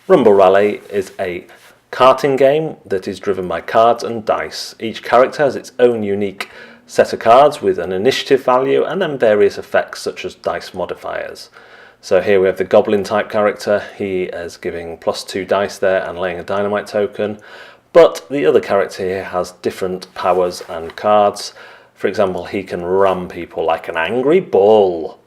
Rumble Rally is a karting game that is driven by cards and dice. Each character has its own unique set of cards with an initiative value and then various effects such as dice modifiers. So here we have the goblin type character. He is giving +2 dice there and laying a dynamite token. But the other character here has different powers and cards. For example, he can ram people like an angry bull.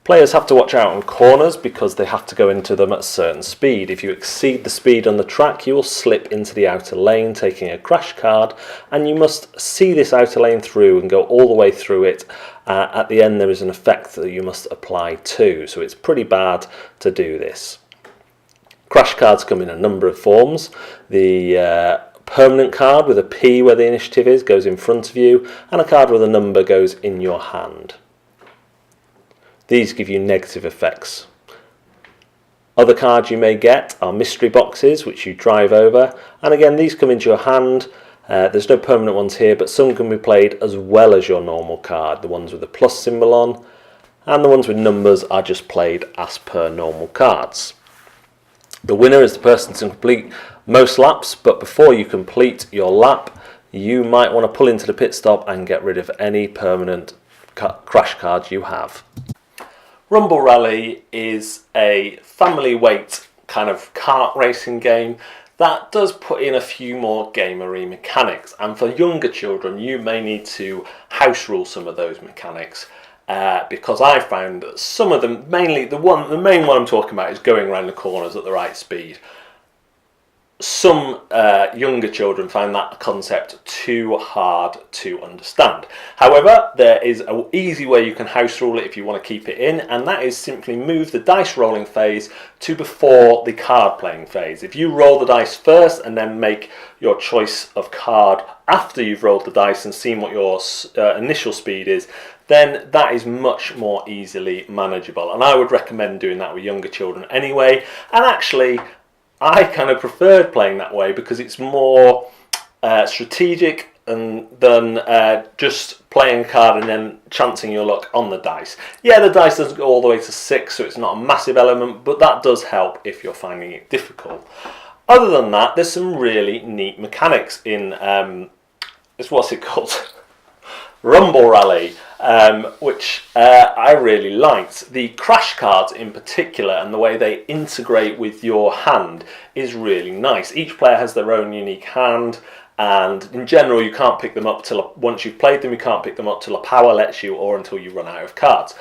Players have to watch out on corners because they have to go into them at a certain speed. If you exceed the speed on the track, you will slip into the outer lane, taking a crash card, and you must see this outer lane through and go all the way through it. At the end there is an effect that you must apply too, so it's pretty bad to do this. Crash cards come in a number of forms. The permanent card with a P where the initiative is goes in front of you, and a card with a number goes in your hand. These give you negative effects. Other cards you may get are mystery boxes, which you drive over, and again these come into your hand. There's no permanent ones here, but some can be played as well as your normal card. The ones with the plus symbol on, and the ones with numbers are just played as per normal cards. The winner is the person to complete most laps, but before you complete your lap, you might want to pull into the pit stop and get rid of any permanent crash cards you have. Rumble Rally is a family weight kind of kart racing game that does put in a few more gamery mechanics, and for younger children you may need to house rule some of those mechanics because I found that some of them, mainly the main one I'm talking about is going around the corners at the right speed. Some younger children find that concept too hard to understand. However, there is an easy way you can house rule it if you want to keep it in, and that is simply move the dice rolling phase to before the card playing phase. If you roll the dice first and then make your choice of card after you've rolled the dice and seen what your initial speed is, then that is much more easily manageable, and I would recommend doing that with younger children anyway. And actually I kind of preferred playing that way because it's more strategic than just playing a card and then chancing your luck on the dice. Yeah, the dice doesn't go all the way to 6, so it's not a massive element, but that does help if you're finding it difficult. Other than that, there's some really neat mechanics in what's it called? Rumble Rally, which I really liked. The crash cards in particular and the way they integrate with your hand is really nice. Each player has their own unique hand, and in general you can't pick them up till once you've played them. You can't pick them up till a power lets you, or until you run out of cards.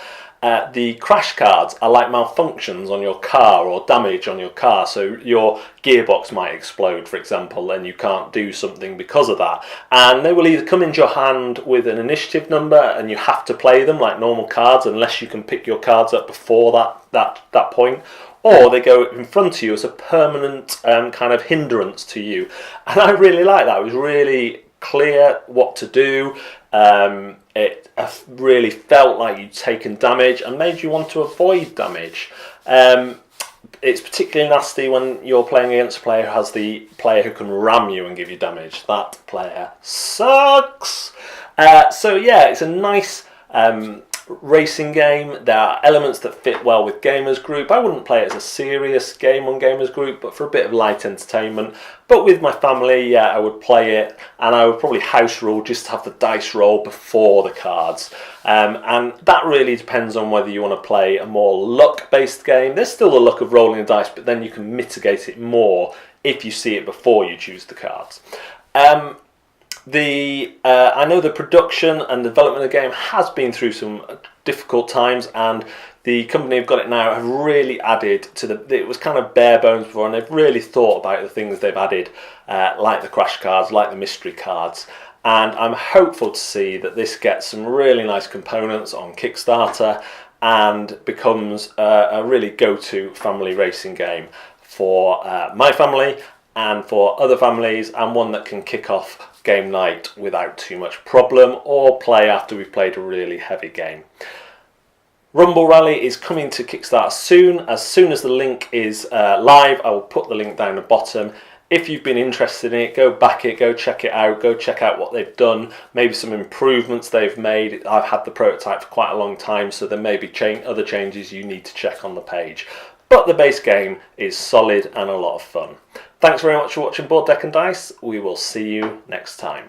The crash cards are like malfunctions on your car or damage on your car, so your gearbox might explode, for example, and you can't do something because of that. And they will either come into your hand with an initiative number and you have to play them like normal cards unless you can pick your cards up before that point, or they go in front of you as a permanent kind of hindrance to you. And I really like that. It was really clear what to do. It really felt like you'd taken damage and made you want to avoid damage. It's particularly nasty when you're playing against a player who has the player who can ram you and give you damage. That player sucks. So yeah, it's a nice racing game. There are elements that fit well with Gamers Group. I wouldn't play it as a serious game on Gamers Group, but for a bit of light entertainment. But with my family, yeah, I would play it, and I would probably house rule just to have the dice roll before the cards. And that really depends on whether you want to play a more luck-based game. There's still the luck of rolling the dice, but then you can mitigate it more if you see it before you choose the cards. I know the production and development of the game has been through some difficult times, and the company who've got it now have really added to it was kind of bare bones before, and they've really thought about the things they've added, like the crash cards, like the mystery cards. And I'm hopeful to see that this gets some really nice components on Kickstarter and becomes a really go-to family racing game for my family and for other families, and one that can kick off game night without too much problem, or play after we've played a really heavy game. Rumble Rally is coming to Kickstarter soon. As soon as the link is live, I will put the link down the bottom. If you've been interested in it, go back it, go check it out, go check out what they've done, maybe some improvements they've made. I've had the prototype for quite a long time, so there may be other changes you need to check on the page. but the base game is solid and a lot of fun. Thanks very much for watching Board Deck and Dice. We will see you next time.